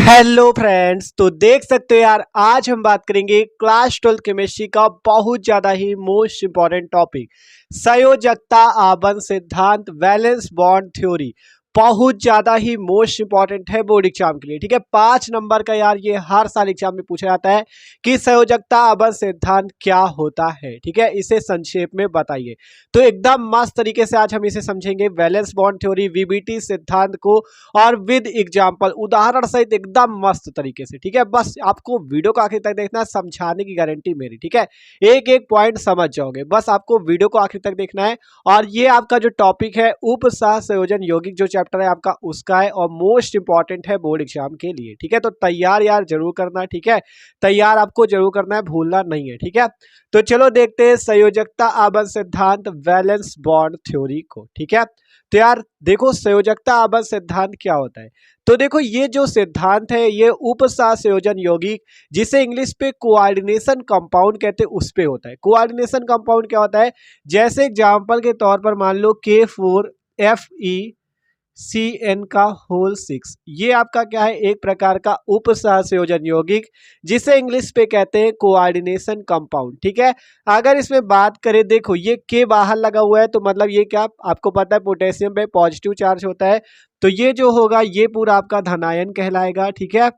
Hello friends, तो देख सकते हो यार, आज हम बात करेंगे क्लास 12 केमिस्ट्री का बहुत ज्यादा ही मोस्ट इंपॉर्टेंट टॉपिक संयोजकता आबंध सिद्धांत वैलेंस बॉन्ड थ्योरी। बहुत ज्यादा ही मोस्ट इंपॉर्टेंट है बोर्ड एग्जाम के लिए। ठीक है, 5 नंबर का यार ये हर साल एग्जाम में पूछा जाता है कि संयोजकता आबंध सिद्धांत क्या होता है। ठीक है, इसे संक्षेप में बताइए। तो एकदम मस्त तरीके से आज हम इसे समझेंगे, वैलेंस बॉन्ड थ्योरी वीबीटी सिद्धांत को, और विद एग्जाम्पल उदाहरण सहित एकदम मस्त तरीके से। ठीक है, बस आपको वीडियो को आखिर तक देखना है, समझाने की गारंटी मेरी। ठीक है, एक एक पॉइंट समझ जाओगे, बस आपको वीडियो को आखिर तक देखना है। और ये आपका जो टॉपिक है उप सह संयोजन यौगिक जो चैप्टर है आपका उसका है, और मोस्ट इंपॉर्टेंट है बोर्ड एग्जाम के लिए। ठीक है, तो तैयार यार जरूर करना है। ठीक है, तैयार आपको जरूर करना है, भूलना नहीं है। ठीक है, तो चलो देखते हैं संयोजकता आबंध सिद्धांत वैलेंस बॉन्ड थ्योरी को। ठीक है, तो यार देखो, संयोजकता आबंध सिद्धांत क्या होता है। तो देखो, ये जो सिद्धांत है ये उप सह संयोजन यौगिक, जिसे इंग्लिश पे कोऑर्डिनेशन कंपाउंड कहते हैं, उस पे होता है। कोऑर्डिनेशन कंपाउंड क्या होता है, जैसे एग्जांपल के तौर पर मान लो K4FeCN का होल 6, ये आपका क्या है, एक प्रकार का उप सह संयोजन यौगिक, जिसे इंग्लिश पे कहते हैं कोऑर्डिनेशन कंपाउंड। ठीक है, अगर इसमें बात करें, देखो ये के बाहर लगा हुआ है, तो मतलब ये क्या, आपको पता है पोटेशियम पे पॉजिटिव चार्ज होता है, तो ये जो होगा ये पूरा आपका धनायन कहलाएगा। ठीक है,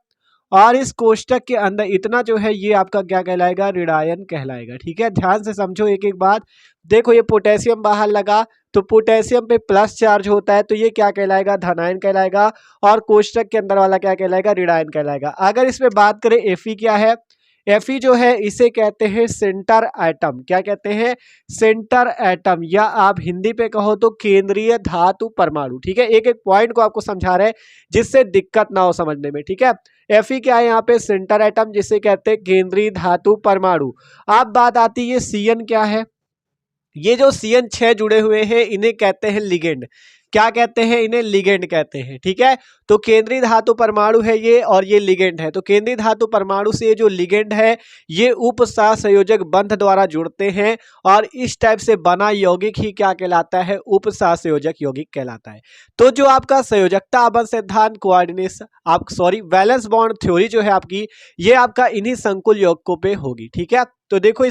और इस कोष्टक के अंदर इतना जो है ये आपका क्या कहलाएगा, ऋणायन कहलाएगा। ठीक है, ध्यान से समझो एक एक बात। देखो ये पोटेशियम बाहर लगा, तो पोटेशियम पे प्लस चार्ज होता है, तो ये क्या कहलाएगा, धनायन कहलाएगा, और कोष्टक के अंदर वाला क्या कहलाएगा, ऋणायन कहलाएगा। अगर इसमें बात करें Fe क्या है, Fe जो है इसे कहते हैं सेंटर एटम। क्या कहते हैं, सेंटर एटम, या आप हिंदी पे कहो तो केंद्रीय धातु परमाणु। ठीक है, एक एक पॉइंट को आपको समझा रहे हैं जिससे दिक्कत ना हो समझने में। ठीक है, Fe क्या है यहाँ पे, सेंटर एटम, जिसे कहते हैं केंद्रीय धातु परमाणु। अब बात आती है Cn क्या है, ये जो Cn 6 जुड़े हुए हैं इन्हें कहते हैं लिगेंड। क्या कहते हैं, इन्हें लिगेंड कहते हैं। ठीक है, तो केंद्रीय धातु परमाणु है ये, और ये लिगेंड है। तो केंद्रीय धातु परमाणु से जो लिगेंड है ये उप सह संयोजक बंध द्वारा जुड़ते हैं, और इस टाइप से बना यौगिक ही क्या कहलाता है, उप सह संयोजक यौगिक कहलाता है। तो जो आपका संयोजकता आबंध सिद्धांत कोऑर्डिनेशन वैलेंस बॉन्ड थ्योरी जो है आपकी, ये आपका इन्हीं संकुल यौगिकों पे होगी। ठीक है, तो देखो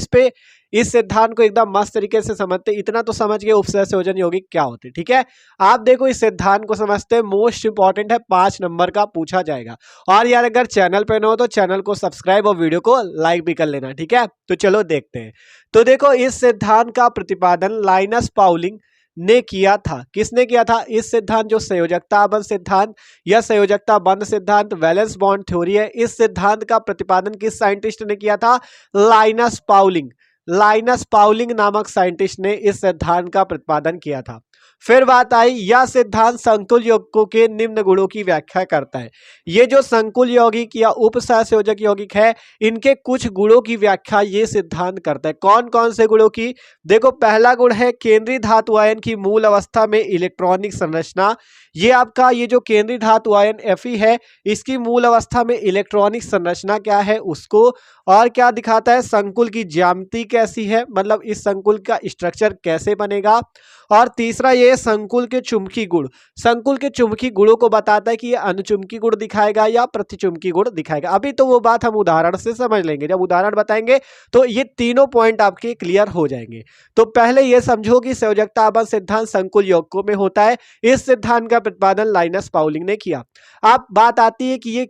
इस सिद्धांत को एकदम मस्त तरीके से समझते, इतना तो समझ गए उपसह संयोजन यौगिक क्या होते हैं। ठीक है, आप देखो इस सिद्धांत को समझते हैं, मोस्ट इंपॉर्टेंट है, 5 नंबर का पूछा जाएगा। और यार अगर चैनल पे न हो तो चैनल को सब्सक्राइब और वीडियो को लाइक भी कर लेना। ठीक है, तो चलो देखते हैं। तो देखो, इस सिद्धांत का प्रतिपादन लाइनस पाउलिंग ने किया था। किसने किया था, इस सिद्धांत जो संयोजकता आबंध सिद्धांत या संयोजकता बंध सिद्धांत वैलेंस बॉन्ड थ्योरी है, इस सिद्धांत का प्रतिपादन किस साइंटिस्ट ने किया था, लाइनस पाउलिंग। लाइनस पाउलिंग नामक साइंटिस्ट ने इस सिद्धांत का प्रतिपादन किया था। फिर बात आई, यह सिद्धांत संकुल यौगिकों के निम्न गुणों की व्याख्या करता है। ये जो संकुल यौगिक या उप सह संयोजक यौगिक है, इनके कुछ गुणों की व्याख्या ये सिद्धांत करता है। कौन कौन से गुणों की, देखो पहला गुण है केंद्रीय धातु आयन की मूल अवस्था में इलेक्ट्रॉनिक संरचना। ये आपका ये जो केंद्रीय धातु आयन Fe है, इसकी मूल अवस्था में इलेक्ट्रॉनिक संरचना क्या है उसको, और क्या दिखाता है, संकुल की ज्यामिति कैसी है, मतलब इस संकुल का स्ट्रक्चर कैसे बनेगा। और तीसरा ये संकुल के चुंबकीय गुण, संकुल के चुंबकीय गुणों को बताता है कि ये अनुचुंबकीय गुण दिखाएगा या प्रतिचुंबकीय गुण दिखाएगा। अभी तो वो बात हम उदाहरण से समझ लेंगे, जब उदाहरण बताएंगे तो ये तीनों पॉइंट आपके क्लियर हो जाएंगे। तो पहले ये समझो कि संयोजकता आबंध सिद्धांत संकुल यौगिकों में होता है। इस सिद्धांत का प्रतिपादन लाइनस पाउलिंग ने किया। अब बात आती है कि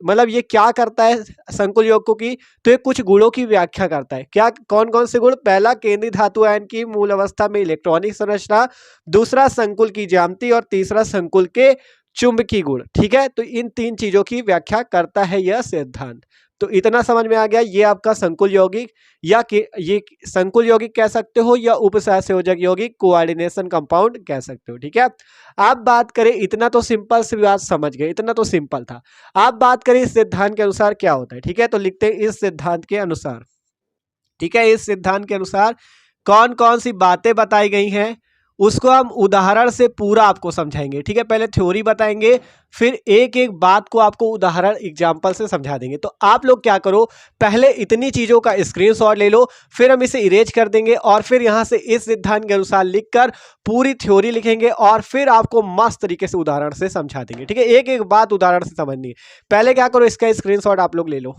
मतलब ये क्या करता है संकुल यौगिकों की, तो ये कुछ गुणों की व्याख्या करता है। क्या, कौन कौन से गुण, पहला केंद्रीय धातु आयन की मूल अवस्था में इलेक्ट्रॉनिक संरचना, दूसरा संकुल की ज्यामिति, और तीसरा संकुल के चुंबकीय गुण। ठीक है, तो इन 3 चीजों की व्याख्या करता है यह सिद्धांत। तो इतना समझ में आ गया, ये आपका संकुल यौगिक या ये संकुल यौगिक कह सकते हो, या उप सह संयोजक यौगिक कोऑर्डिनेशन कंपाउंड कह सकते हो। ठीक है, आप बात करें, इतना तो सिंपल सी बात समझ गए, इतना तो सिंपल था। आप बात करें इस सिद्धांत के अनुसार क्या होता है। ठीक है, तो लिखते हैं इस सिद्धांत के अनुसार। ठीक है, इस सिद्धांत के अनुसार कौन कौन सी बातें बताई गई हैं, उसको हम उदाहरण से पूरा आपको समझाएंगे। ठीक है, पहले थ्योरी बताएंगे, फिर एक एक बात को आपको उदाहरण एग्जाम्पल से समझा देंगे। तो आप लोग क्या करो, पहले इतनी चीजों का स्क्रीनशॉट ले लो, फिर हम इसे इरेज कर देंगे और फिर यहां से इस सिद्धांत के अनुसार लिखकर पूरी थ्योरी लिखेंगे और फिर आपको मस्त तरीके से उदाहरण से समझा देंगे। ठीक है, एक एक बात उदाहरण से समझनी है। पहले क्या करो, इसका स्क्रीनशॉट आप लोग ले लो।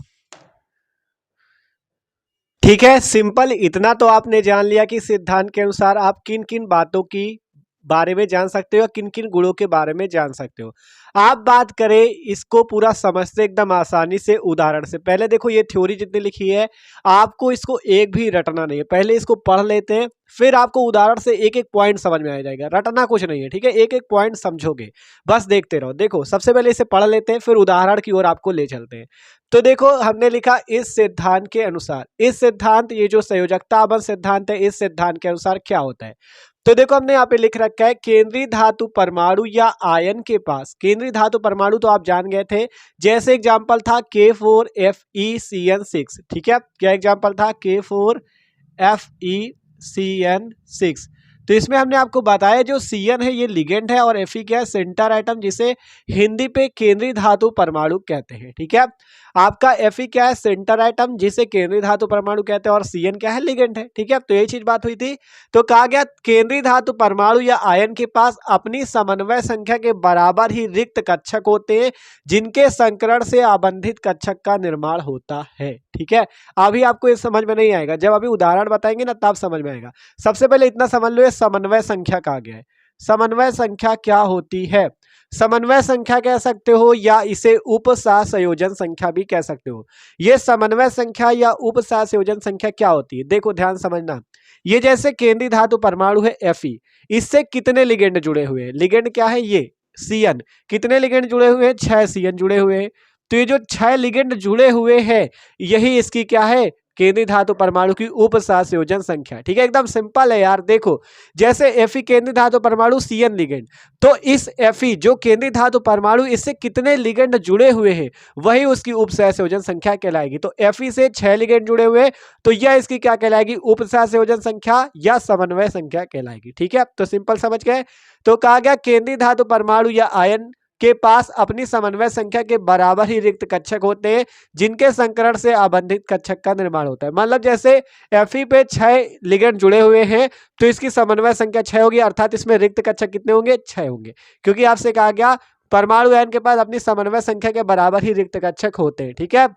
ठीक है, सिंपल इतना तो आपने जान लिया कि सिद्धांत के अनुसार आप किन किन बातों की बारे में जान सकते हो, किन किन गुणों के बारे में जान सकते हो। आप बात करें इसको पूरा समझते एकदम आसानी से उदाहरण से। पहले देखो, ये थ्योरी जितनी लिखी है आपको इसको एक भी रटना नहीं है, पहले इसको पढ़ लेते हैं, फिर आपको उदाहरण से एक एक पॉइंट समझ में आ जाएगा। रटना कुछ नहीं है, ठीक है, एक एक पॉइंट समझोगे, बस देखते रहो। देखो, सबसे पहले इसे पढ़ लेते हैं, फिर उदाहरण की ओर आपको ले चलते हैं। तो देखो, हमने लिखा इस सिद्धांत के अनुसार, इस सिद्धांत, ये जो संयोजकता आबंध सिद्धांत है, इस सिद्धांत के अनुसार क्या होता है। तो देखो, हमने यहाँ पे लिख रखा है केंद्रीय धातु परमाणु या आयन के पास, केंद्रीय धातु परमाणु तो आप जान गए थे, जैसे एग्जांपल था K4FeCN6। ठीक है, क्या एग्जांपल था, K4FeCN6। तो इसमें हमने आपको बताया जो Cn है ये लिगेंड है और Fe क्या है, सेंटर एटम, जिसे हिंदी पे केंद्रीय धातु परमाणु कहते हैं। ठीक है, आपका Fe क्या है, सेंटर एटम, जिसे केंद्रीय धातु परमाणु कहते हैं, और Cn क्या है, लिगेंड है। ठीक है, तो यही चीज बात हुई थी। तो कहा गया केंद्रीय धातु परमाणु या आयन के पास अपनी समन्वय संख्या के बराबर ही रिक्त कक्षक होते हैं, जिनके संकरण से आबंधित कक्षक का निर्माण होता है। ठीक है, अभी आपको ये समझ में नहीं आएगा, जब अभी उदाहरण बताएंगे ना तब समझ में आएगा। सबसे पहले इतना समझ लो, ये समन्वय संख्या कहा गया है। समन्वय संख्या क्या होती है, समन्वय संख्या कह सकते हो या इसे उपसहसंयोजन संख्या भी कह सकते हो। ये समन्वय संख्या या उपसहसंयोजन संख्या क्या होती है, देखो ध्यान समझना। ये जैसे केंद्रीय धातु परमाणु है Fe, इससे कितने लिगेंड जुड़े हुए हैं, लिगेंड क्या है ये Cn, कितने लिगेंड जुड़े हुए हैं, 6 Cn जुड़े हुए हैं। तो ये जो 6 लिगेंड जुड़े हुए हैं, यही इसकी क्या है, केंद्रीय धातु परमाणु की उपसहसंयोजन संख्या। ठीक है, एकदम सिंपल है यार। देखो, जैसे Fe केंद्रीय धातु परमाणु, Cn लिगेंड, तो इस Fe जो केंद्रीय धातु परमाणु, इससे कितने लिगेंड जुड़े हुए हैं, वही उसकी उपसहसंयोजन संख्या कहलाएगी। तो Fe से 6 लिगेंड जुड़े हुए, तो यह इसकी क्या कहलाएगी, उपसहसंयोजन संख्या या समन्वय संख्या कहलाएगी। ठीक है, तो सिंपल समझ गए। तो कहा गया केंद्रीय धातु परमाणु या आयन के पास अपनी समन्वय संख्या के बराबर ही रिक्त कक्षक होते हैं, जिनके संकरण से आबंधित कक्षक का निर्माण होता है। मतलब जैसे Fe पे 6 लिगेंड जुड़े हुए हैं, तो इसकी समन्वय संख्या 6 होगी, अर्थात इसमें रिक्त कक्षक कितने होंगे, 6 होंगे, क्योंकि आपसे कहा गया परमाणु आयन के पास अपनी समन्वय संख्या के बराबर ही रिक्त कक्षक होते हैं। ठीक है,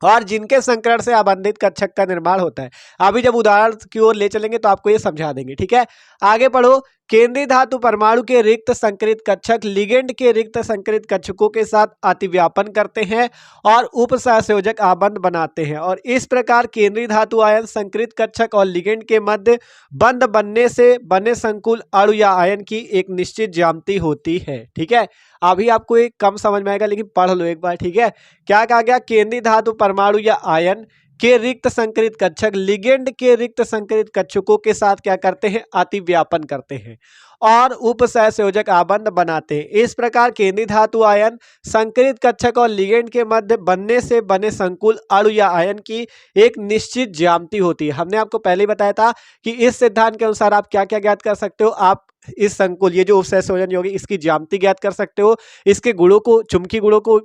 और जिनके संकरण से आबंधित कक्षक का निर्माण होता है। अभी जब उदाहरण की ओर ले चलेंगे तो आपको ये समझा देंगे। ठीक है, आगे पढ़ो। केंद्रीय धातु परमाणु के रिक्त संकरित कक्षक लिगेंड के रिक्त संकरित कक्षकों के साथ अतिव्यापन करते हैं और उपसहसंयोजक आबंध बनाते हैं, और इस प्रकार केंद्रीय धातु आयन संकरित कक्षक और लिगेंड के मध्य बंध बनने से बने संकुल अणु या आयन की एक निश्चित ज्यामिति होती है। ठीक है, अभी आपको एक कम समझ में आएगा, लेकिन पढ़ लो एक बार। ठीक है, क्या कहा गया, केंद्रीय धातु परमाणु या आयन के रिक्त संकरित कक्षक लिगेंड के रिक्त संकरित कक्षकों के साथ क्या करते हैं, अतिव्यापन करते हैं और उपसहसंयोजक आबंध बनाते हैं। इस प्रकार केंद्रीय धातु आयन संकरित कक्षक और लिगेंड के मध्य बनने से बने संकुल अणु या आयन की एक निश्चित ज्यामिति होती है। हमने आपको पहले ही बताया था कि इस सिद्धांत के अनुसार आप क्या क्या ज्ञात कर सकते हो, आप इस संकुल, ये जो उपसहसंयोजन होगी, इसकी ज्यामिति ज्ञात कर सकते हो, इसके गुणों को, चुंबकीय गुणों को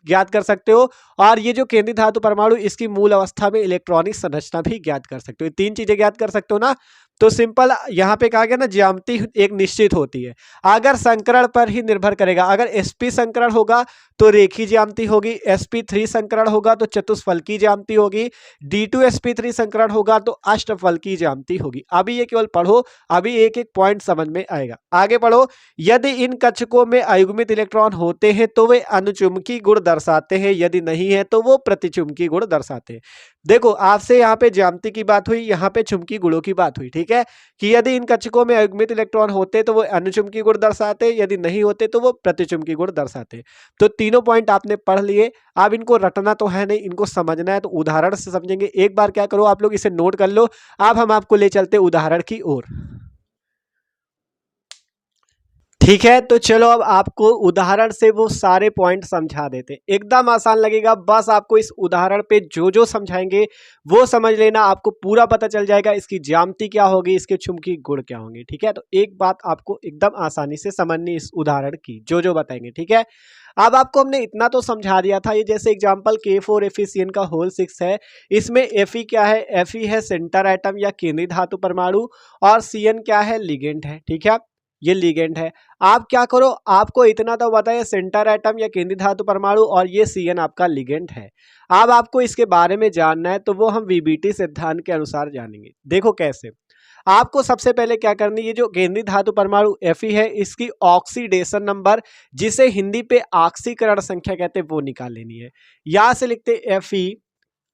ज्ञात कर सकते हो, और ये जो केंद्रीय धातु परमाणु, इसकी मूल अवस्था में इलेक्ट्रॉनिक संरचना भी ज्ञात कर सकते हो। ये 3 चीजें ज्ञात कर सकते हो ना। तो सिंपल यहाँ पे कहा गया ना, ज्यामिति एक निश्चित होती है, अगर संकरण पर ही निर्भर करेगा। अगर sp संकरण होगा तो रेखीय ज्यामिति होगी, sp3 संकरण होगा तो चतुष्फलकीय ज्यामिति होगी, d2sp3 संकरण होगा तो अष्टफलकीय ज्यामिति होगी। अभी ये केवल पढ़ो, अभी एक एक पॉइंट समझ में आएगा। आगे पढ़ो। यदि इन कक्षकों में अयुग्मित इलेक्ट्रॉन होते हैं तो वे अनुचुंबकीय गुण दर्शाते हैं, यदि नहीं है तो वो प्रतिचुंबकीय गुण दर्शाते हैं। देखो, आपसे यहाँ पे ज्यामिति की बात हुई, यहाँ पे चुंबकीय गुणों की बात हुई। ठीक है, कि यदि इन कक्षकों में अयुग्मित इलेक्ट्रॉन होते तो वो अनुचुंबकीय गुण दर्शाते, यदि नहीं होते तो वो प्रतिचुंबकीय गुण दर्शाते। तो तीनों पॉइंट आपने पढ़ लिए। अब इनको रटना तो है नहीं, इनको समझना है, तो उदाहरण से समझेंगे। एक बार क्या करो, आप लोग इसे नोट कर लो। अब हम आपको ले चलते उदाहरण की ओर। ठीक है, तो चलो अब आपको उदाहरण से वो सारे पॉइंट समझा देते, एकदम आसान लगेगा। बस आपको इस उदाहरण पे जो जो समझाएंगे वो समझ लेना, आपको पूरा पता चल जाएगा इसकी ज्यामिति क्या होगी, इसके चुंबकीय गुण क्या होंगे। ठीक है, तो एक बात आपको एकदम आसानी से समझनी इस उदाहरण की, जो जो बताएंगे। ठीक है, अब आपको हमने इतना तो समझा दिया था, ये जैसे एग्जाम्पल K4FeCN का होल 6 है, इसमें Fe क्या है, Fe है सेंटर एटम या केंद्रीय धातु परमाणु, और Cn क्या है, लिगेंड है। ठीक है, ये लिगेंड है। आप क्या करो, आपको इतना तो बताइए सेंटर एटम या केंद्रीय धातु परमाणु, और ये Cn आपका लिगेंड है। अब आपको इसके बारे में जानना है तो वो हम VBT सिद्धांत के अनुसार जानेंगे। देखो कैसे, आपको सबसे पहले क्या करनी है, ये जो केंद्रीय धातु परमाणु Fe है, इसकी ऑक्सीडेशन नंबर, जिसे हिंदी पे ऑक्सीकरण संख्या कहते हैं, वो निकाल लेनी है। यहां से लिखते Fe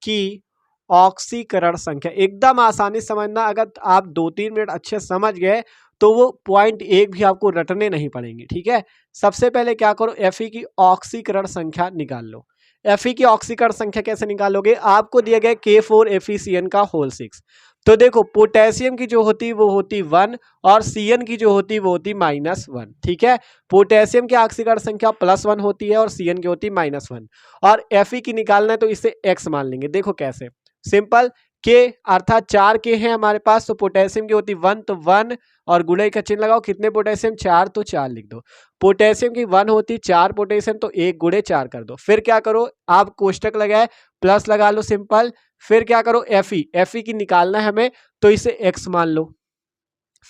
की ऑक्सीकरण संख्या, एकदम आसानी समझना। अगर आप 2-3 मिनट अच्छे समझ गए तो वो पॉइंट एक भी आपको रटने नहीं पड़ेंगे। ठीक है, सबसे पहले क्या करो, Fe की ऑक्सीकरण संख्या निकाल लो। Fe की ऑक्सीकरण संख्या कैसे निकालोगे, आपको दिया गया K4FeCN का होल 6। तो देखो, पोटेशियम की जो होती वो होती 1, और Cn की जो होती वो होती -1। ठीक है, पोटेशियम की ऑक्सीकरण संख्या +1 होती है और Cn की होती -1, और Fe की निकालना है तो इसे x मान लेंगे। देखो कैसे, सिंपल, के अर्थात 4 के हैं हमारे पास, तो पोटेशियम की होती 1, तो 1 और गुणे का चिन्ह लगाओ, कितने पोटेशियम 4, तो 4 लिख दो। पोटेशियम की 1 होती 4 पोटेशियम, तो 1 गुणे 4 कर दो। फिर क्या करो, आप कोष्टक लगाए प्लस लगा लो, सिंपल। फिर क्या करो, Fe की निकालना है हमें, तो इसे x मान लो।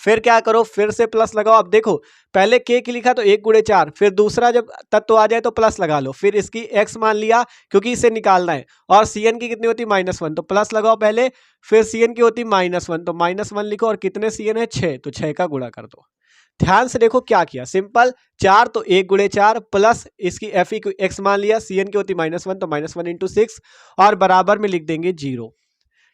फिर क्या करो, फिर से प्लस लगाओ। अब देखो, पहले के की लिखा तो 1 गुणे 4, फिर दूसरा जब तत्व आ जाए तो प्लस लगा लो, फिर इसकी x मान लिया क्योंकि इसे निकालना है। और Cn की कितनी होती -1, तो प्लस लगाओ पहले, फिर Cn की होती -1, तो -1 लिखो, और कितने Cn है 6, तो 6 का गुणा कर दो। ध्यान से देखो क्या किया, सिंपल, 4 तो 1 गुणे 4 प्लस इसकी Fe को x मान लिया, Cn की होती -1, तो -1 × 6, और बराबर में लिख देंगे 0।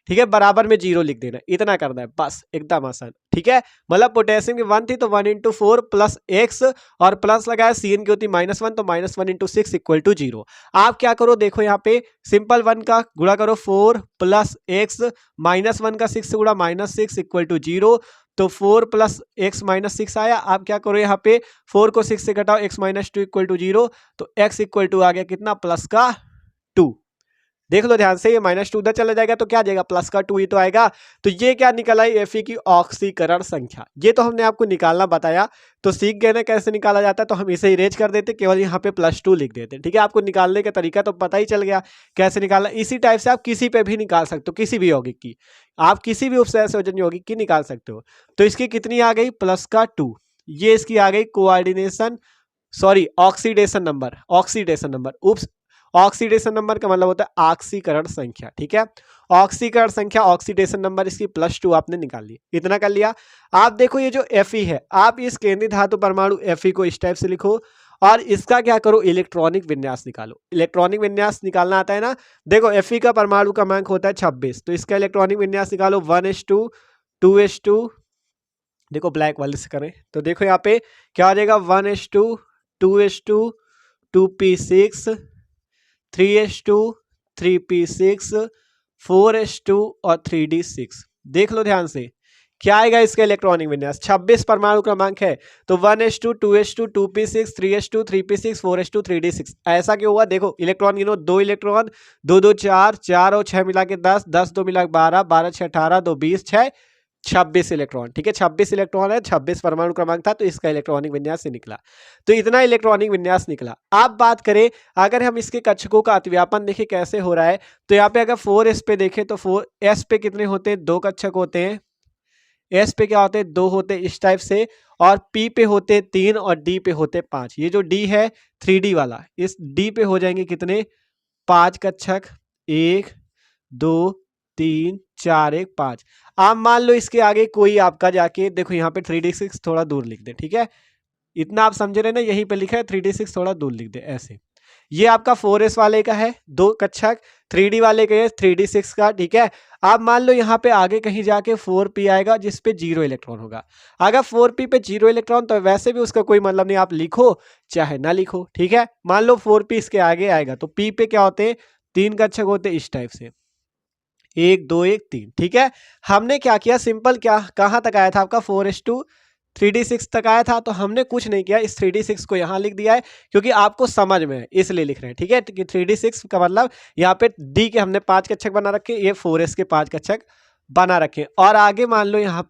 ठीक है, बराबर में 0 लिख देना, इतना करना है बस, एकदम आसान। ठीक है, मतलब पोटेशियम की 1 थी तो 1 × 4 प्लस x, और प्लस लगाया, Cn की होती -1, तो -1 × 6 = 0। आप क्या करो, देखो यहाँ पे सिंपल 1 का गुणा करो 4 प्लस x, -1 का 6 से गुणा -6 = 0, तो 4 प्लस x -6 आया। आप क्या करो, यहाँ पे 4 को 6 से घटाओ, x -2 = 0, तो x = आ गया कितना, प्लस का 2। देख लो ध्यान से, ये -2 उधर चला जाएगा तो क्या आ जाएगा, प्लस का 2 ही तो आएगा। तो ये क्या निकला है, Fe की ऑक्सीकरण संख्या। ये तो हमने आपको निकालना बताया, तो सीख गए ना कैसे निकाला जाता है, तो हम इसे इरेज कर देते, केवल यहाँ पे +2 लिख देते। ठीक है, आपको निकालने का तरीका तो पता ही चल गया कैसे निकालना। इसी टाइप से आप किसी पे भी निकाल सकते हो, किसी भी यौगिक की, आप किसी भी उपसर्ग संयोजन यौगिक की निकाल सकते हो। तो इसकी कितनी आ गई, +2। ये इसकी आ गई coordination, sorry oxidation number, oxidation number, oops, oxidation number का मतलब होता है ऑक्सीकरण संख्या। ठीक है, ऑक्सीकरण संख्या, ऑक्सीडेशन नंबर, इसकी +2 आपने निकाल ली, इतना कर लिया। आप देखो ये जो Fe है, आप इस केंद्रीय धातु परमाणु Fe को इस टाइप से लिखो, और इसका क्या करो, इलेक्ट्रॉनिक विन्यास निकालो। इलेक्ट्रॉनिक विन्यास निकालना आता है ना, देखो Fe का परमाणु क्रमांक होता है 26, तो इसका इलेक्ट्रॉनिक विन्यास निकालो 1s2 2s2, देखो ब्लैक वाले से करें तो देखो यहाँ पे क्या आ जाएगा, 1s2 2s2 2p6 3s2 3p6 4s2 और 3d6। देख लो ध्यान से क्या आएगा इसका इलेक्ट्रॉनिक विन्यास, 26 परमाणु क्रमांक है, तो 1s2 2s2 2p6 3s2 3p6 4s2 3d6। ऐसा क्यों हुआ, देखो इलेक्ट्रॉन गिनो, 2 इलेक्ट्रॉन, 2 2 4 4 और 6 मिला के 10 10 2 मिला के 12 12 6 18 2 20 6 26 इलेक्ट्रॉन। ठीक है, 26 इलेक्ट्रॉन है, 26 परमाणु क्रमांक था, तो इसका इलेक्ट्रॉनिक विन्यास से निकला। तो इतना इलेक्ट्रॉनिक विन्यास निकला। अब बात करें, अगर हम इसके कक्षकों का अतिव्यापन देखें कैसे हो रहा है, तो यहाँ पे अगर 4s पे देखें तो 4s पे कितने होते हैं, 2 कक्षक होते हैं, s पे क्या होते हैं, 2 होते हैं इस टाइप से, और p पे होते हैं 3 और d पे होते 5। ये जो d है 3d वाला, इस d पे हो जाएंगे कितने, 5 कक्षक, 1 2 3 4 1 5। आप मान लो इसके आगे कोई आपका जाके देखो, यहाँ पे 3d6 थोड़ा दूर लिख दे। ठीक है, इतना आप समझ रहे ना, यहीं पे लिखा है 3d6 थोड़ा दूर लिख दे ऐसे। ये आपका 4s वाले का है 2 कक्षक, 3d वाले का है 3d6 का। ठीक है, आप मान लो यहाँ पे आगे कहीं जाके 4p आएगा जिसपे 0 इलेक्ट्रॉन होगा। अगर 4p पे 0 इलेक्ट्रॉन, तो वैसे भी उसका कोई मतलब नहीं, आप लिखो चाहे ना लिखो। ठीक है, मान लो 4p इसके आगे आएगा, तो p पे क्या होते हैं, 3 कक्षक होते इस टाइप से, 1 2 1 3। ठीक है, हमने क्या किया, सिंपल, क्या कहाँ तक आया था आपका 4s2 3d6 तक आया था, तो हमने कुछ नहीं किया, इस 3d6 को यहाँ लिख दिया है क्योंकि आपको समझ में है इसलिए लिख रहे हैं। ठीक है, कि 3d6 का मतलब यहाँ पे d के हमने 5 कक्षक बना रखे, ये 4s के 5 कक्षक बना रखे। और आगे मान लो यहाँ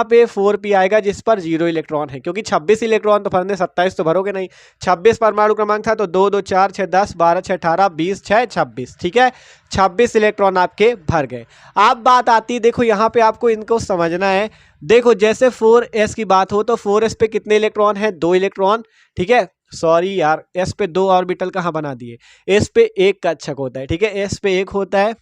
पे 4p आएगा जिस पर 0 इलेक्ट्रॉन है, क्योंकि 26 इलेक्ट्रॉन तो भरने, 27 तो भरोगे नहीं। 26 परमाणु क्रमांक था तो 2 2 4 6 10 12 6 18 20 6 26। ठीक है, 26 इलेक्ट्रॉन आपके भर गए। अब बात आती है, देखो यहाँ पे आपको इनको समझना है। देखो जैसे 4s की बात हो तो 4s पे कितने इलेक्ट्रॉन है? 2 इलेक्ट्रॉन। ठीक है, सॉरी यार, s पे 2 ऑर्बिटल कहाँ बना दिए, s पे 1 कक्षक होता है। ठीक है, s पे 1 होता है।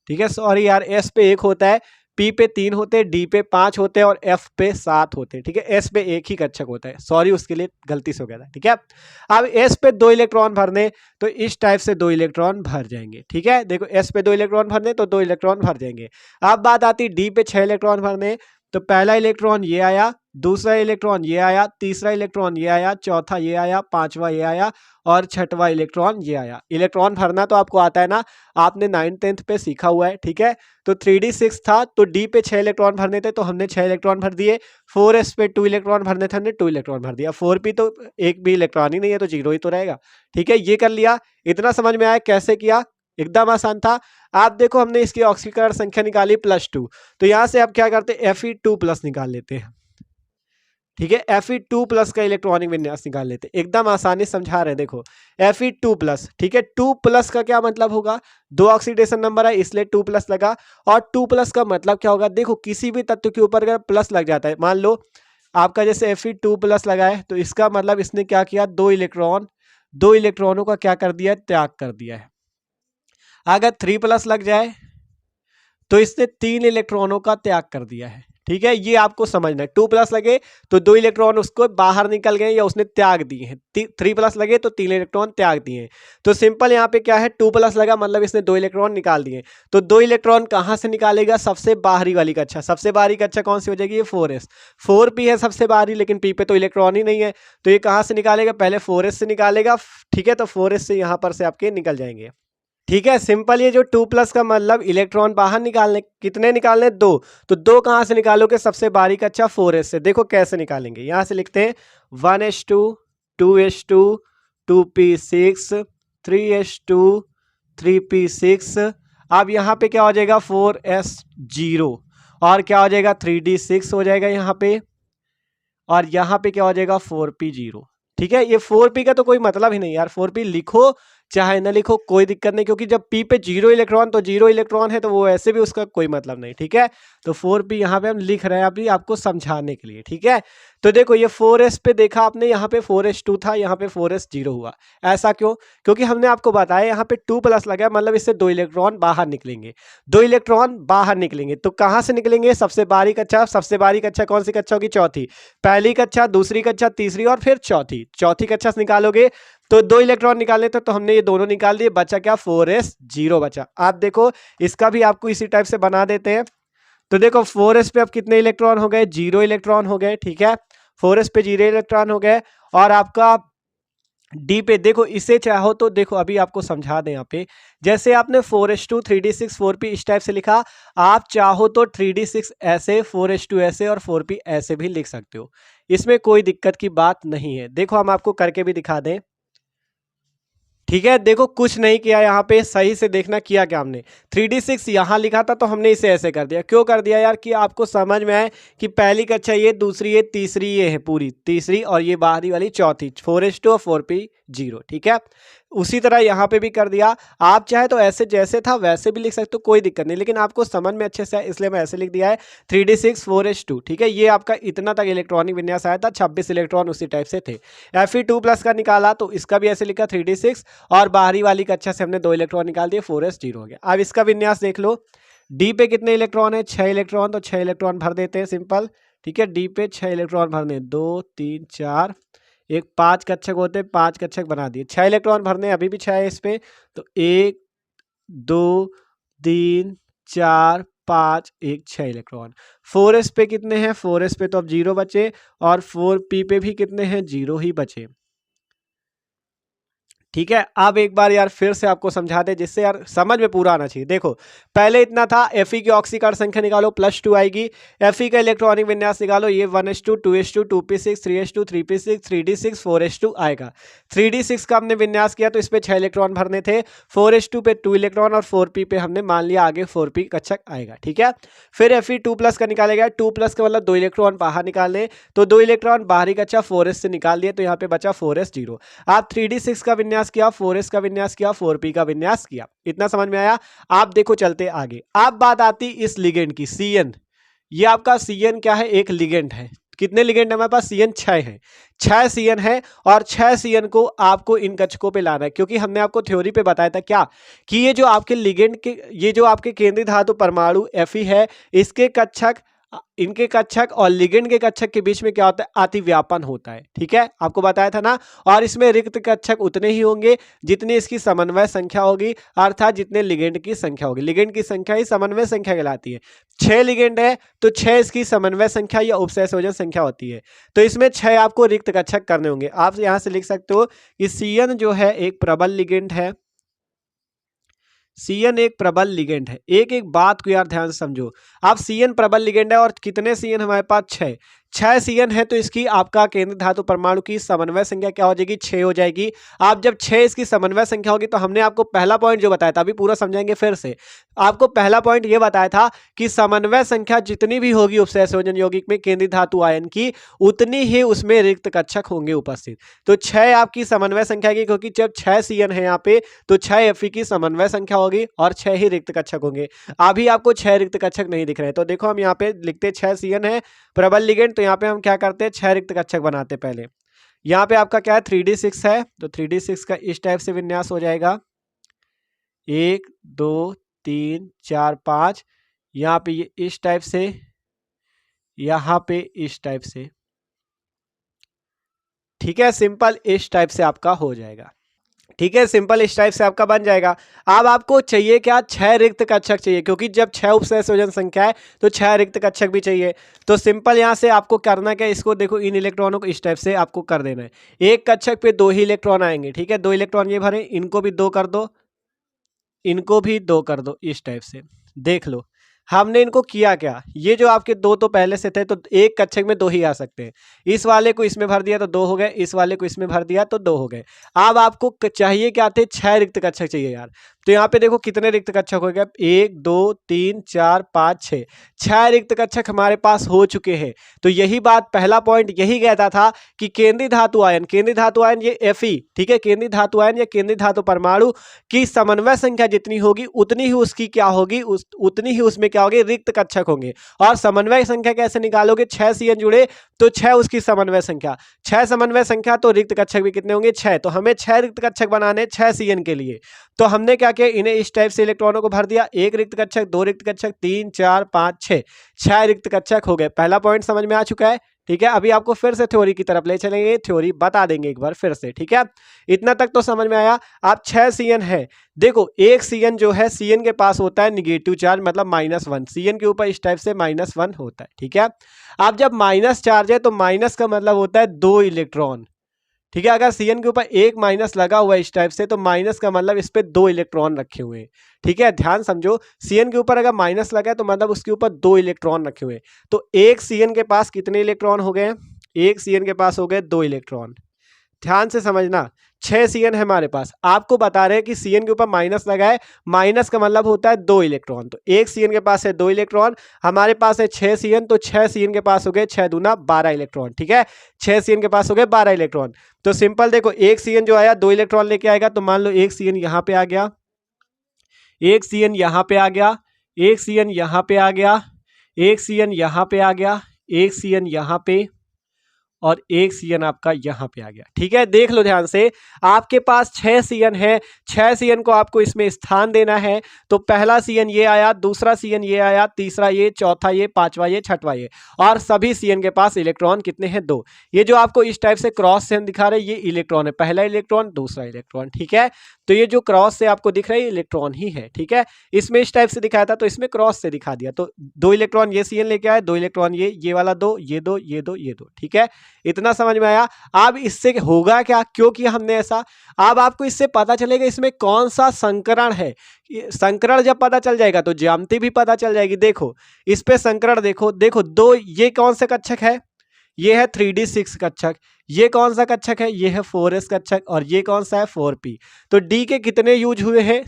ठीक है, सॉरी यार, s पे 1 होता है, p पे 3 होते हैं, d पे 5 होते हैं और f पे 7 होते हैं। ठीक है, s पे 1 ही कक्षक होता है, सॉरी उसके लिए गलती से हो गया था। ठीक है, अब s पे 2 इलेक्ट्रॉन भरने तो इस टाइप से 2 इलेक्ट्रॉन भर जाएंगे। ठीक है, देखो s पे 2 इलेक्ट्रॉन भरने तो 2 इलेक्ट्रॉन भर जाएंगे। अब बात आती है d पे 6 इलेक्ट्रॉन भरने, तो पहला इलेक्ट्रॉन ये आया, दूसरा इलेक्ट्रॉन ये आया, तीसरा इलेक्ट्रॉन ये आया, चौथा ये आया, पांचवा ये आया और छठवां इलेक्ट्रॉन ये आया। इलेक्ट्रॉन भरना तो आपको आता है ना, आपने 9th 10th पे सीखा हुआ है। ठीक है, तो 3d6 था तो d पे 6 इलेक्ट्रॉन भरने थे तो हमने 6 इलेक्ट्रॉन भर दिए। 4s पे 2 इलेक्ट्रॉन भरने थे, हमने 2 इलेक्ट्रॉन भर दिया। 4p तो एक भी इलेक्ट्रॉन ही नहीं है तो 0 ही तो रहेगा। ठीक है, ये कर लिया। इतना समझ में आया कैसे किया? एकदम आसान था। आप देखो हमने इसकी ऑक्सीकरण संख्या निकाली +2, तो यहां से आप क्या करते हैं, Fe2+ निकाल लेते हैं। ठीक है, Fe2+ का इलेक्ट्रॉनिक विन्यास निकाल लेते हैं, एकदम आसानी समझा रहे हैं। देखो Fe2+, ठीक है, 2+ का क्या मतलब होगा, 2 ऑक्सीडेशन नंबर है इसलिए 2+ लगा। और 2+ का मतलब क्या होगा, देखो किसी भी तत्व के ऊपर अगर प्लस लग जाता है, मान लो आपका जैसे Fe2+ लगा है तो इसका मतलब इसने क्या किया, 2 इलेक्ट्रॉनों का क्या कर दिया, त्याग कर दिया है। अगर 3+ लग जाए तो इसने 3 इलेक्ट्रॉनों का त्याग कर दिया है। ठीक है, ये आपको समझना है। 2+ लगे तो 2 इलेक्ट्रॉन उसको बाहर निकल गए या उसने त्याग दिए हैं। 3+ लगे तो 3 इलेक्ट्रॉन त्याग दिए हैं। तो सिंपल यहाँ पे क्या है, 2+ लगा मतलब इसने 2 इलेक्ट्रॉन निकाल दिए। तो 2 इलेक्ट्रॉन कहाँ से निकालेगा, सबसे बाहरी वाली कक्षा। सबसे बाहरी कक्षा कौन सी हो जाएगी, ये 4s। 4p है सबसे बाहरी, लेकिन p पे तो इलेक्ट्रॉन ही नहीं है, तो ये कहाँ से निकालेगा, पहले 4s से निकालेगा। ठीक है, तो 4s से यहाँ पर से आपके निकल जाएंगे। ठीक है, सिंपल। ये जो 2+ का मतलब इलेक्ट्रॉन बाहर निकालने, कितने निकालने, 2। तो 2 कहां से निकालोगे, सबसे बारीक अच्छा 4s से। देखो कैसे निकालेंगे, यहां से लिखते हैं 1s2 2s2 2p6 3s2 3p6। अब यहां पे क्या हो जाएगा, 4s0 और क्या हो जाएगा, 3d6 हो जाएगा यहाँ पे, और यहाँ पे क्या हो जाएगा, 4p0। ठीक है, ये 4p का तो कोई मतलब ही नहीं यार, 4p लिखो चाहे ना लिखो कोई दिक्कत नहीं, क्योंकि जब p पे 0 इलेक्ट्रॉन तो 0 इलेक्ट्रॉन है तो वो ऐसे भी उसका कोई मतलब नहीं। ठीक है, तो 4p यहाँ पे हम लिख रहे हैं अभी आपको समझाने के लिए। ठीक है, तो देखो ये 4s पे देखा आपने, यहाँ पे 4s2 था, यहाँ पे 4s0 हुआ। ऐसा क्यों, क्योंकि हमने आपको बताया यहाँ पे 2+ लगा मतलब इससे 2 इलेक्ट्रॉन बाहर निकलेंगे। 2 इलेक्ट्रॉन बाहर निकलेंगे तो कहाँ से निकलेंगे, सबसे बारीक कक्षा। सबसे बारीक कक्षा कौन सी कक्षा होगी, चौथी। पहली कक्षा, दूसरी कक्षा, तीसरी और फिर चौथी कक्षा से निकालोगे तो 2 इलेक्ट्रॉन निकालने थे, तो हमने ये दोनों निकाल दिए, बचा क्या, 4s0 बचा। आप देखो इसका भी आपको इसी टाइप से बना देते हैं। तो देखो 4s पे अब कितने इलेक्ट्रॉन हो गए, 0 इलेक्ट्रॉन हो गए। ठीक है, 4s पे 0 इलेक्ट्रॉन हो गए। और आपका डी पे देखो, इसे चाहो तो देखो अभी आपको समझा दें, यहाँ पे जैसे आपने 4s2 3d6 4p इस टाइप से लिखा, आप चाहो तो 3d6 ऐसे, 4s2 ऐसे और 4p ऐसे भी लिख सकते हो, इसमें कोई दिक्कत की बात नहीं है। देखो हम आपको करके भी दिखा दें। ठीक है, देखो कुछ नहीं किया, यहाँ पे सही से देखना किया क्या हमने, 3d6 यहाँ लिखा था तो हमने इसे ऐसे कर दिया। क्यों कर दिया यार, कि आपको समझ में आए कि पहली कक्षा ये, दूसरी ये, तीसरी ये है पूरी तीसरी, और ये बाहरी वाली चौथी, 4s2 और 4p0। ठीक है, उसी तरह यहाँ पे भी कर दिया। आप चाहे तो ऐसे जैसे था वैसे भी लिख सकते हो, कोई दिक्कत नहीं, लेकिन आपको समझ में अच्छे से है इसलिए मैं ऐसे लिख दिया है 3d6 4s2। ठीक है, ये आपका इतना तक इलेक्ट्रॉनिक विन्यास आया था, 26 इलेक्ट्रॉन उसी टाइप से थे। Fe2+ का निकाला तो इसका भी ऐसे लिखा 3d6, और बाहरी वाली कक्षा से हमने 2 इलेक्ट्रॉन निकाल दिए, 4s0 हो गया। अब इसका विन्यास देख लो, डी पे कितने इलेक्ट्रॉन है, 6 इलेक्ट्रॉन, तो 6 इलेक्ट्रॉन भर देते हैं सिंपल। ठीक है, डी पे 6 इलेक्ट्रॉन भरने, 2 3 4, एक 5 कक्षक होते हैं, 5 कक्षक बना दिए। 6 इलेक्ट्रॉन भरने, अभी भी 6 है इस पे, तो 1 2 3 4 5 1 6 इलेक्ट्रॉन। 4s पे कितने हैं, 4s पे तो अब 0 बचे, और 4p पे भी कितने हैं, 0 ही बचे। ठीक है। अब एक बार यार फिर से आपको समझा दे जिससे यार समझ में पूरा आना चाहिए। देखो पहले इतना था, Fe की ऑक्सीकरण संख्या निकालो +2 आएगी, Fe का इलेक्ट्रॉनिक विन्यास निकालो, ये 1s2 2s2 2p6 3s2 3p6 3d6 4s2 आएगा। 3d6 का हमने विन्यास किया तो इस पे 6 इलेक्ट्रॉन भरने थे, 4s2 पे 2 इलेक्ट्रॉन और 4p पे हमने मान लिया आगे 4p कक्षक आएगा। ठीक है। फिर Fe2+ का निकालेगा, 2+ का मतलब 2 इलेक्ट्रॉन बाहर निकालने, तो 2 इलेक्ट्रॉन बाहरी कक्षा 4s से निकाल दिए, तो यहाँ पे बचा 4s0। आप 3d6 का विन्यास किया, 4s का विन्यास किया, 4p का विन्यास किया। इतना समझ में आया। आप देखो चलते आगे। अब बात आती इस लिगेंड की, CN। ये आपका CN क्या है, एक लिगेंड है। कितने लिगेंड है हमारे पास, CN 6 है, 6 CN है और 6 CN को आपको इन कक्षकों पे लाना है, क्योंकि हमने आपको थ्योरी पे बताया था क्या कि ये जो आपके लिगेंड के, ये जो आपके केंद्रीय धातु परमाणु Fe है, इसके कक्षक, इनके कक्षक और लिगेंड के कक्षक के बीच में क्या होता है, अतिव्यापन होता है। ठीक है, आपको बताया था ना। और इसमें रिक्त कक्षक उतने ही होंगे जितनी इसकी समन्वय संख्या होगी, अर्थात जितने लिगेंड की संख्या होगी। लिगेंड की संख्या ही समन्वय संख्या कहलाती है। 6 लिगेंड है तो 6 इसकी समन्वय संख्या या उपसहसंयोजन संख्या होती है। तो इसमें 6 आपको रिक्त कक्षक करने होंगे। आप यहां से लिख सकते हो कि CN जो है एक प्रबल लिगेंड है, CN एक प्रबल लिगेंड है। एक एक बात को यार ध्यान से समझो। आप CN प्रबल लिगेंड है और कितने CN हमारे पास, 6 CN है, तो इसकी आपका केंद्रीय धातु परमाणु की समन्वय संख्या क्या हो जाएगी, 6 हो जाएगी। आप जब 6 इसकी समन्वय संख्या होगी तो हमने आपको पहला पॉइंट जो बताया था, अभी पूरा समझाएंगे फिर से। आपको पहला पॉइंट ये बताया था कि समन्वय संख्या जितनी भी होगी उपसहसंयोजन यौगिक में केंद्रीय धातु आयन की, उतनी ही उसमें रिक्त कक्षक होंगे उपस्थित। तो 6 आपकी समन्वय संख्या की, क्योंकि जब 6 CN है यहाँ पे तो 6 Fe की समन्वय संख्या होगी और 6 ही रिक्त कक्षक होंगे। अभी आपको 6 रिक्त कक्षक नहीं दिख रहे हैं, तो देखो हम यहाँ पे लिखते 6 CN है प्रबल लिगेंड, तो यहाँ पे हम क्या करते हैं, 6 रिक्त कक्षक बनाते। पहले यहाँ पे आपका क्या है, 3d6 है, तो 3d6 का इस टाइप से विन्यास हो जाएगा, 1 2 3 4 5, यहाँ पे ये इस टाइप से, यहाँ पे इस टाइप से। ठीक है, सिंपल इस टाइप से आपका हो जाएगा। ठीक है, सिंपल इस टाइप से आपका बन जाएगा। अब आपको चाहिए क्या, 6 रिक्त कक्षक चाहिए, क्योंकि जब 6 उपसहसंयोजन संख्या है तो 6 रिक्त कक्षक भी चाहिए। तो सिंपल यहां से आपको करना क्या, इसको देखो, इन इलेक्ट्रॉनों को इस टाइप से आपको कर देना है। एक कक्षक पे 2 ही इलेक्ट्रॉन आएंगे। ठीक है, 2 इलेक्ट्रॉन ये भरे, इनको भी 2 कर दो, इनको भी 2 कर दो, इस टाइप से। देख लो हमने इनको किया क्या, ये जो आपके 2 तो पहले से थे, तो एक कक्षक में 2 ही आ सकते हैं। इस वाले को इसमें भर दिया तो 2 हो गए, इस वाले को इसमें भर दिया तो 2 हो गए। अब आपको चाहिए क्या थे, 6 रिक्त कक्षक चाहिए यार। तो यहाँ पे देखो कितने रिक्त कक्षक हो गए, 1 2 3 4 5 6, 6 रिक्त कक्षक हमारे पास हो चुके हैं। तो यही बात, पहला पॉइंट यही कहता था कि केंद्रीय धातु आयन, केंद्रीय धातु आयन ये Fe, ठीक है, केंद्रीय धातु आयन या केंद्रीय धातु परमाणु की समन्वय संख्या जितनी होगी उतनी ही उसकी क्या होगी, उतनी ही उसमें क्या होगी, रिक्त कक्षक होंगे। और समन्वय संख्या कैसे निकालोगे, 6 CN जुड़े तो 6 उसकी समन्वय संख्या, 6 समन्वय संख्या तो रिक्त कक्षक भी कितने होंगे, 6। तो हमें 6 रिक्त कक्षक बनाने 6 CN के लिए। तो हमने क्या किया, इन्हें इस टाइप से इलेक्ट्रॉनों को भर दिया, 1 रिक्त कक्षक, 2 रिक्त कक्षक, 3 4 5 6, 6 रिक्त कक्षक हो गए। पहला पॉइंट समझ में आ चुका है। ठीक है, अभी आपको फिर से थ्योरी की तरफ ले चलेंगे, थ्योरी बता देंगे एक बार फिर से। ठीक है, इतना तक तो समझ में आया। आप 6 CN है, देखो एक CN जो है, CN के पास होता है निगेटिव चार्ज, मतलब -1, CN के ऊपर इस टाइप से -1 होता है। ठीक है, अब जब माइनस चार्ज है तो माइनस का मतलब होता है 2 इलेक्ट्रॉन। ठीक है, अगर CN के ऊपर एक माइनस लगा हुआ है इस टाइप से, तो माइनस का मतलब इस पे 2 इलेक्ट्रॉन रखे हुए हैं। ठीक है, ध्यान समझो, CN के ऊपर अगर माइनस लगा है तो मतलब उसके ऊपर 2 इलेक्ट्रॉन रखे हुए हैं। तो एक CN के पास कितने इलेक्ट्रॉन हो गए, एक CN के पास हो गए 2 इलेक्ट्रॉन। ध्यान से समझना, 6 CN है हमारे पास, आपको बता रहे हैं कि CN के ऊपर माइनस लगा है, माइनस का मतलब होता है 2 इलेक्ट्रॉन। तो एक CN के पास है 2 इलेक्ट्रॉन, हमारे पास है 6 CN, तो 6 CN के पास हो गए 6 दूना 12 इलेक्ट्रॉन। ठीक है, 6 CN के पास हो गए 12 इलेक्ट्रॉन। तो सिंपल देखो, एक CN जो आया 2 इलेक्ट्रॉन लेके आएगा, तो मान लो एक CN यहाँ पे आ गया, एक CN यहाँ पे आ गया, एक CN यहाँ पे आ गया, एक CN यहाँ पे आ गया, एक CN यहाँ पे, और एक CN आपका यहाँ पे आ गया। ठीक है, देख लो ध्यान से, आपके पास 6 CN है, 6 CN को आपको इसमें स्थान देना है। तो पहला CN ये आया, दूसरा CN ये आया, तीसरा ये, चौथा ये, पांचवा ये, छठवा ये, और सभी CN के पास इलेक्ट्रॉन कितने हैं, 2। ये जो आपको इस टाइप से क्रॉस चिन्ह दिखा रहे, ये इलेक्ट्रॉन है, पहला इलेक्ट्रॉन, दूसरा इलेक्ट्रॉन। ठीक है, तो ये जो क्रॉस से आपको दिख रहा है ये इलेक्ट्रॉन ही है, ठीक है। इसमें इस टाइप से दिखाया था तो इसमें क्रॉस से दिखा दिया, तो 2 इलेक्ट्रॉन ये Cn लेके आए, 2 इलेक्ट्रॉन ये वाला 2, ये 2, ये 2, ये 2, ठीक है। इतना समझ में आया। अब इससे होगा क्या, क्यों किया हमने ऐसा, अब आपको इससे पता चलेगा इसमें कौन सा संकरण है। संकरण जब पता चल जाएगा तो ज्यामिति भी पता चल जाएगी। देखो इस पे संकरण देखो, देखो 2, ये कौन सा कक्षक है, ये है 3d6 कक्षक। ये कौन सा कक्षक है, ये है 4s कक्षक। और ये कौन सा है 4p। तो d के कितने यूज हुए हैं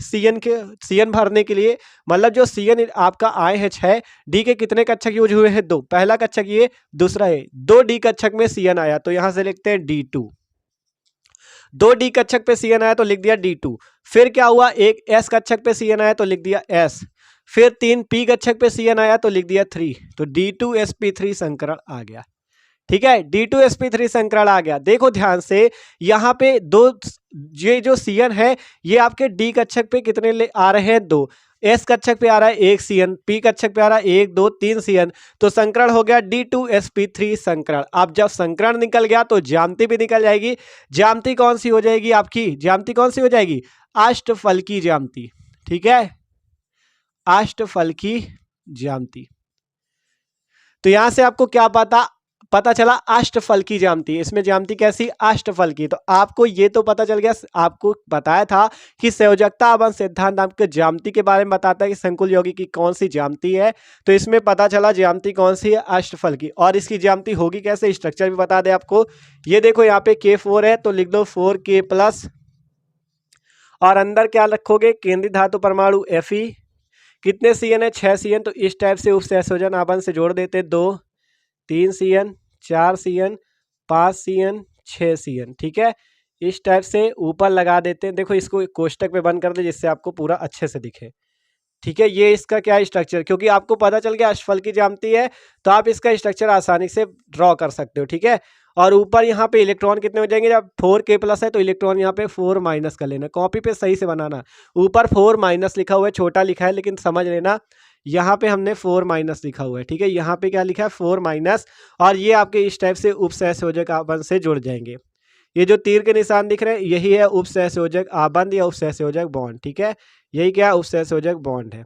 Cn भरने के लिए, मतलब जो Cn आपका आए हैं 6, d के कितने कक्षक यूज हुए हैं 2, पहला कक्षक ये, दूसरा ये, 2d कक्षक में Cn आया तो यहां से लिखते हैं d2। 2d कक्षक पे Cn आया तो लिख दिया d2। फिर क्या हुआ, एक s कक्षक पे Cn आया तो लिख दिया s। फिर 3p कक्षक पे Cn आया तो लिख दिया 3। तो d2sp3 संकरण आ गया, ठीक है। d2sp3 संकरण आ गया। देखो ध्यान से यहाँ पे दो, ये जो Cn है ये आपके d कक्षक पे कितने ले आ रहे हैं 2, s कक्षक पे आ रहा है 1 Cn, p कक्षक पे आ रहा है 1 2 3 Cn। तो संकरण हो गया d2sp3 संकरण। अब जब संकरण निकल गया तो ज्यामिति भी निकल जाएगी। ज्यामिति कौन सी हो जाएगी आपकी, ज्यामिति कौन सी हो जाएगी, अष्टफलकी ज्यामिति, ठीक है, अष्टफलकी ज्यामिति। तो यहां से आपको क्या पता चला, अष्टफलकी ज्यामिति। इसमें ज्यामिति कैसी, अष्टफलकी। तो आपको ये तो पता चल गया, आपको बताया था कि संयोजकता आबंध सिद्धांत आपके ज्यामिति के बारे में बताता है कि संकुल यौगिक की कौन सी ज्यामिति है। तो इसमें पता चला ज्यामिति कौन सी है, अष्टफलकी। और इसकी ज्यामिति होगी कैसे, स्ट्रक्चर भी बता दे आपको। ये देखो यहाँ पे K4 है तो लिख दो 4K+, और अंदर क्या रखोगे, केंद्रीय धातु परमाणु Fe। कितने Cn है, 6 Cn। तो इस टाइप से उपसहसंयोजन आबंध से जोड़ देते, 2 3 Cn 4 Cn 5 Cn 6 Cn, ठीक है। इस टाइप से ऊपर लगा देते हैं। देखो इसको कोष्टक पे बंद कर दे जिससे आपको पूरा अच्छे से दिखे, ठीक है। ये इसका क्या स्ट्रक्चर, क्योंकि आपको पता चल गया अष्टफलकी ज्यामिति है तो आप इसका स्ट्रक्चर आसानी से ड्रॉ कर सकते हो, ठीक है। और ऊपर यहाँ पे इलेक्ट्रॉन कितने हो जाएंगे, जब 4K+ है तो इलेक्ट्रॉन यहाँ पे 4- कर लेना, कॉपी पे सही से बनाना। ऊपर 4- लिखा हुआ है, छोटा लिखा है लेकिन समझ लेना, यहाँ पे हमने 4- लिखा हुआ है, ठीक है। यहाँ पे क्या लिखा है 4-। और ये आपके इस टाइप से उपसहसंयोजक आबंध से जुड़ जाएंगे। ये जो तीर के निशान दिख रहे हैं यही है उपसहसंयोजक आबंध या उपसहसंयोजक बॉन्ड, ठीक है। यही क्या उपसहसंयोजक बॉन्ड है।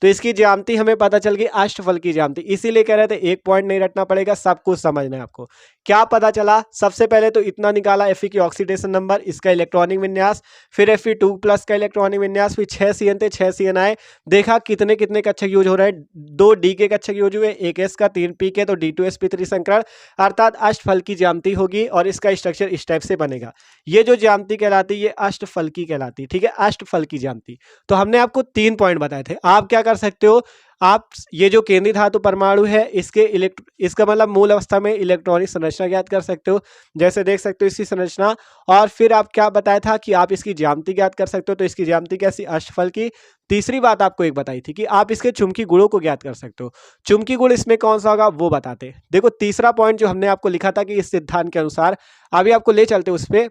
तो इसकी ज्यामिति हमें पता चल गई, अष्टफलकी ज्यामिति। इसीलिए कह रहे थे एक पॉइंट नहीं रटना पड़ेगा, सब कुछ समझना है आपको। क्या पता चला, सबसे पहले तो इतना निकाला Fe की ऑक्सीडेशन नंबर, इसका इलेक्ट्रॉनिक विन्यास, फिर Fe2+ का इलेक्ट्रॉनिक विन्यास, फिर 6 Cn थे 6 Cn आए। देखा कितने कितने कक्षक यूज हो रहे हैं, 2 D के कक्षक यूज हुए, 1 S का, 3 P के, तो d2sp3 संकरण अर्थात अष्टफलकी ज्यामिति होगी। और इसका स्ट्रक्चर इस टाइप से बनेगा। ये जो ज्यामिति कहलाती है ये अष्टफलकी कहलाती है, ठीक है, अष्टफलकी ज्यामिति। तो हमने आपको 3 पॉइंट बताए थे। आप क्या कर सकते हो, आप ये जो केंद्रीय धातु परमाणु है इसका मतलब मूल अवस्था में इलेक्ट्रॉनिक संरचना ज्ञात कर सकते हो, जैसे देख सकते हो इसकी संरचना। और फिर आप क्या बताया था कि आप इसकी ज्यामिति ज्ञात कर सकते हो, तो इसकी ज्यामिति कैसी, अष्टफलकी। तीसरी बात आपको एक बताई थी कि आप इसके चुंबकीय गुणों को ज्ञात कर सकते हो। चुंबकीय गुण इसमें कौन सा होगा वो बताते। देखो तीसरा पॉइंट जो हमने आपको लिखा था कि इस सिद्धांत के अनुसार, अभी आपको ले चलते उस पर।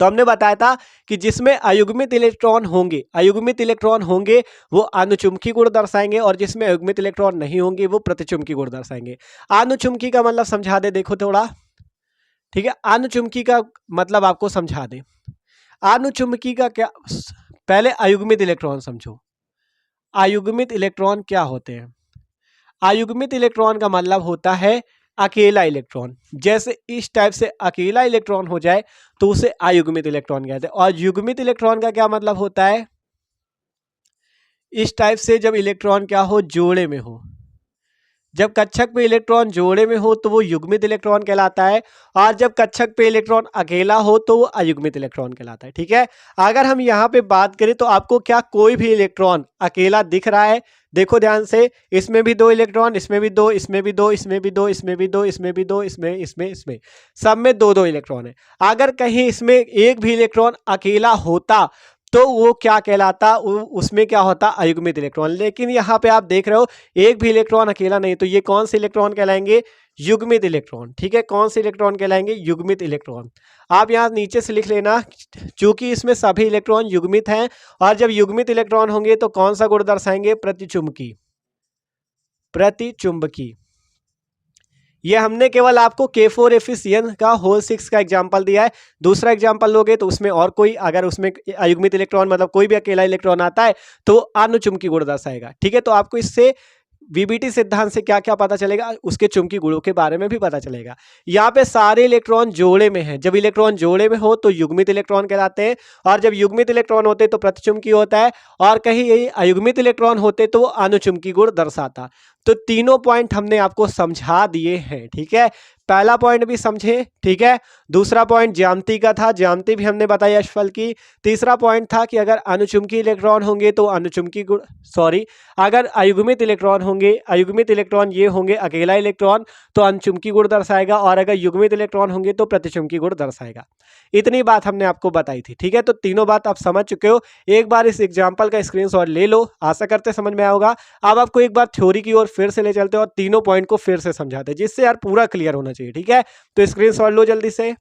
तो हमने बताया था कि जिसमें अयुग्मित इलेक्ट्रॉन होंगे वो अनुचुंबकीय गुण दर्शाएंगे, और जिसमें अयुग्मित इलेक्ट्रॉन नहीं होंगे वो प्रतिचुंबकीय गुण दर्शाएंगे। अनुचुंबकीय का मतलब समझा दे, देखो थोड़ा, ठीक है। अनुचुंबकीय का मतलब आपको समझा दे। अनुचुंबकीय का क्या, पहले अयुग्मित इलेक्ट्रॉन समझो। अयुग्मित इलेक्ट्रॉन क्या होते हैं, अयुग्मित इलेक्ट्रॉन का मतलब होता है अकेला इलेक्ट्रॉन। जैसे इस टाइप से अकेला इलेक्ट्रॉन हो जाए तो उसे अयुग्मित इलेक्ट्रॉन कहते हैं। और युग्मित इलेक्ट्रॉन का क्या मतलब होता है, इस टाइप से जब इलेक्ट्रॉन क्या हो, जोड़े में हो। जब कक्षक पे इलेक्ट्रॉन जोड़े में हो तो वो युग्मित इलेक्ट्रॉन कहलाता है, और जब कक्षक पे इलेक्ट्रॉन अकेला हो तो वो अयुग्मित इलेक्ट्रॉन कहलाता है, ठीक है। अगर हम यहाँ पे बात करें तो आपको क्या कोई भी इलेक्ट्रॉन अकेला दिख रहा है, देखो ध्यान से, इसमें भी 2 इलेक्ट्रॉन, इसमें भी 2, इसमें भी 2, इसमें भी 2, इसमें भी 2, इसमें भी 2, इसमें सब में 2-2 इलेक्ट्रॉन है। अगर कहीं इसमें एक भी इलेक्ट्रॉन अकेला होता तो वो क्या कहलाता, उसमें क्या होता, अयुग्मित इलेक्ट्रॉन। लेकिन यहाँ पे आप देख रहे हो एक भी इलेक्ट्रॉन अकेला नहीं, तो ये कौन से इलेक्ट्रॉन कहलाएंगे, युग्मित इलेक्ट्रॉन, ठीक है। कौन से इलेक्ट्रॉन कहलाएंगे, युग्मित इलेक्ट्रॉन। आप यहाँ नीचे से लिख लेना, चूंकि इसमें सभी इलेक्ट्रॉन युग्मित हैं, और जब युग्मित इलेक्ट्रॉन होंगे तो कौन सा गुण दर्शाएंगे, प्रतिचुंबकी। ये हमने केवल आपको K4Fe का होल 6 का एग्जांपल दिया है। दूसरा एग्जांपल लोगे तो उसमें और कोई, अगर उसमें अयुग्मित इलेक्ट्रॉन मतलब कोई भी अकेला इलेक्ट्रॉन आता है तो अनुचुंबकीय गुण दर्शाएगा। ठीक है, तो आपको इससे वीबीटी सिद्धांत से क्या क्या पता चलेगा, उसके चुंबकीय गुणों के बारे में भी पता चलेगा। यहाँ पे सारे इलेक्ट्रॉन जोड़े में हैं। जब इलेक्ट्रॉन जोड़े में हो तो युग्मित इलेक्ट्रॉन कहलाते हैं, और जब युग्मित इलेक्ट्रॉन होते तो प्रतिचुंबकीय होता है, और कहीं यही अयुग्मित इलेक्ट्रॉन होते तो वो अनुचुंबकीय गुण दर्शाता। तो तीनों पॉइंट हमने आपको समझा दिए हैं। ठीक है, पहला पॉइंट भी समझे। ठीक है, दूसरा पॉइंट ज्यामिति का था, ज्यामिति भी हमने बताई अश्फल की। तीसरा पॉइंट था कि अगर अनुचुंबकीय इलेक्ट्रॉन होंगे तो अनुचुंबकीय गुण, सॉरी, अगर अयुग्मित इलेक्ट्रॉन होंगे, अयुग्मित इलेक्ट्रॉन ये होंगे अकेला इलेक्ट्रॉन तो अनुचुंबकीय गुण दर्शाएगा, और अगर युग्मित इलेक्ट्रॉन होंगे तो प्रतिचुंबकीय गुण दर्शाएगा। इतनी बात हमने आपको बताई थी। ठीक है, तो तीनों बात आप समझ चुके हो। एक बार इस एग्जाम्पल का स्क्रीनशॉट ले लो, आशा करते समझ में आया होगा। अब आपको एक बार थ्योरी की ओर फिर से ले चलते हैं और तीनों पॉइंट को फिर से समझाते हैं, जिससे यार पूरा क्लियर होना चाहिए। ठीक है, तो स्क्रीनशॉट लो जल्दी से।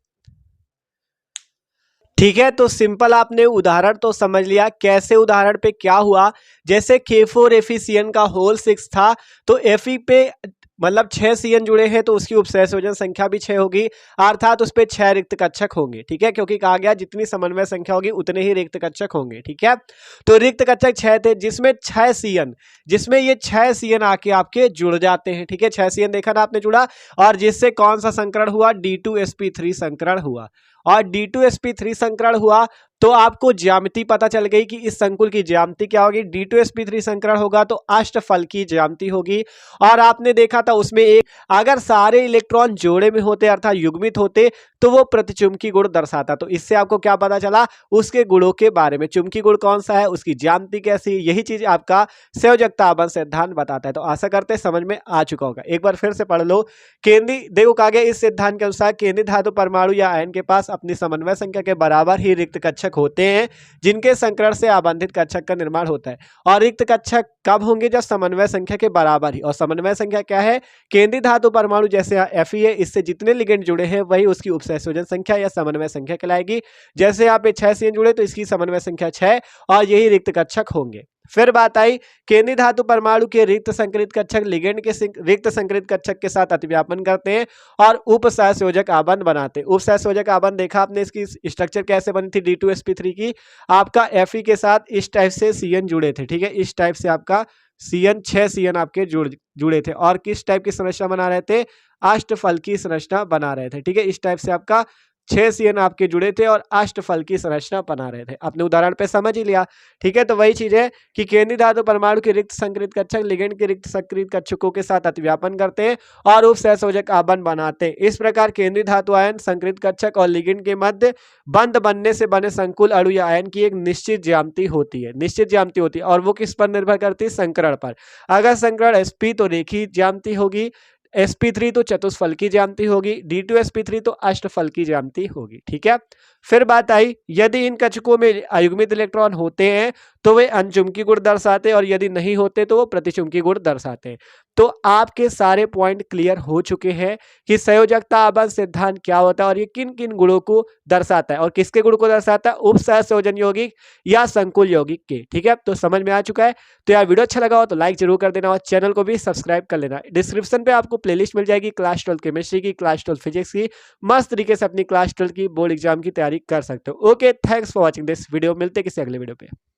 ठीक है, तो सिंपल आपने उदाहरण तो समझ लिया। कैसे उदाहरण पे क्या हुआ, जैसे K4Fe का होल 6 था तो Fe पे मतलब 6 CN जुड़े हैं तो उसकी उपसय संयोजन संख्या भी 6 होगी, अर्थात उस पे 6 रिक्त कक्षक होंगे। ठीक है, क्योंकि कहा गया जितनी समन्वय संख्या होगी उतने ही रिक्त कक्षक होंगे। ठीक है, तो रिक्त कक्षक 6 थे, जिसमें 6 CN, जिसमें ये 6 CN आके आपके जुड़ जाते हैं। ठीक है, 6 CN देखा ना आपने जुड़ा, और जिससे कौन सा संकरण हुआ, D2sp3 संकरण हुआ। और D2sp3 संकरण हुआ तो आपको ज्यामिति पता चल गई कि इस संकुल की ज्यामिति क्या होगी। D2sp3 संकरण होगा तो अष्टफल की ज्यामिति होगी। और आपने देखा था उसमें एक, अगर सारे इलेक्ट्रॉन जोड़े में होते अर्थात युग्मित होते तो वो प्रतिचुंबकीय गुण दर्शाता। तो इससे आपको क्या पता चला, उसके गुणों के बारे में। चुंबकीय गुण कौन सा है, उसकी ज्यामिति कैसी, यही चीज आपका संयोजकता आबंध सिद्धांत बताता है। तो आशा करते समझ में आ चुका होगा। एक बार फिर से पढ़ लो। केंद्रीय, देखो कहा गया इस सिद्धांत के अनुसार केंद्रीय धातु परमाणु या आयन के पास अपनी समन्वय संख्या के बराबर ही रिक्त कक्षक होते हैं, जिनके संकरण से आबंधित कक्षक का निर्माण होता है। और रिक्त कक्षक कब होंगे, जब समन्वय संख्या के बराबर ही। और समन्वय संख्या क्या है, केंद्रीय धातु परमाणु जैसे Fe है, इससे जितने लिगेंड जुड़े हैं वही उसकी उपसय संयोजन संख्या या समन्वय संख्या कहलाएगी। जैसे यहाँ पे 6 CN जुड़े तो इसकी समन्वय संख्या 6, और यही रिक्त कक्षक होंगे। फिर बात आई, केंद्रीय धातु परमाणु के रिक्त संकरित कक्षक लिगेंड के रिक्त संकरित कक्षक के साथ अतिव्यापन करते हैं और उपसहसंयोजक आबंध बनाते हैं। उपसहसंयोजक आबंध देखा आपने, इसकी स्ट्रक्चर कैसे बनी थी D2sp3 की, आपका Fe के साथ इस टाइप से CN जुड़े थे। ठीक है, इस टाइप से आपका CN 6 CN आपके जुड़े थे, और किस टाइप की संरचना बना रहे थे, अष्टफल की संरचना बना रहे थे। ठीक है, इस टाइप से आपका 6 CN आपके जुड़े थे और अष्टफल की संरचना बना रहे थे। अपने उदाहरण पे समझ ही लिया। ठीक है, तो वही चीज है कि केंद्रीय धातु परमाणु के रिक्त संकरित कक्षक लिगेंड के रिक्त संकरित कक्षकों के साथ अतिव्यापन करते हैं और उपसहसंयोजक आबंध बनाते हैं। इस प्रकार केंद्रीय धातु आयन, संकरित कक्षक और लिगेंड के मध्य बंध बनने से बने संकुल अणु या आयन की एक निश्चित ज्यामिति होती है। निश्चित ज्यामिति होती है, और वो किस पर निर्भर करती है, संकरण पर। अगर संकरण sp तो रेखीय ज्यामिति होगी, sp3 तो चतुष्फल की ज्यामिति होगी, D2sp3 तो अष्टफल की ज्यामिति होगी। ठीक है, फिर बात आई, यदि इन कक्षकों में अयुग्मित इलेक्ट्रॉन होते हैं तो वे अनुचुंबकीय गुण दर्शाते हैं, और यदि नहीं होते तो वो प्रतिचुंबकीय गुण दर्शाते हैं। तो आपके सारे पॉइंट क्लियर हो चुके हैं कि संयोजकता आबंध सिद्धांत क्या होता है और ये किन किन गुणों को दर्शाता है, और किसके गुण को दर्शाता है, उपसहसंयोजन यौगिक या संकुल यौगिक के। ठीक है, तो समझ में आ चुका है। तो यार वीडियो अच्छा लगा हो तो लाइक जरूर कर देना, और चैनल को भी सब्सक्राइब कर लेना। डिस्क्रिप्शन पे आपको प्लेलिस्ट मिल जाएगी क्लास 12 केमिस्ट्री की, क्लास 12 फिजिक्स की। मस्त तरीके से अपनी क्लास 12 की बोर्ड एग्जाम की तैयारी कर सकते हो। Okay, thanks for watching this video. मिलते किसी अगले वीडियो पे।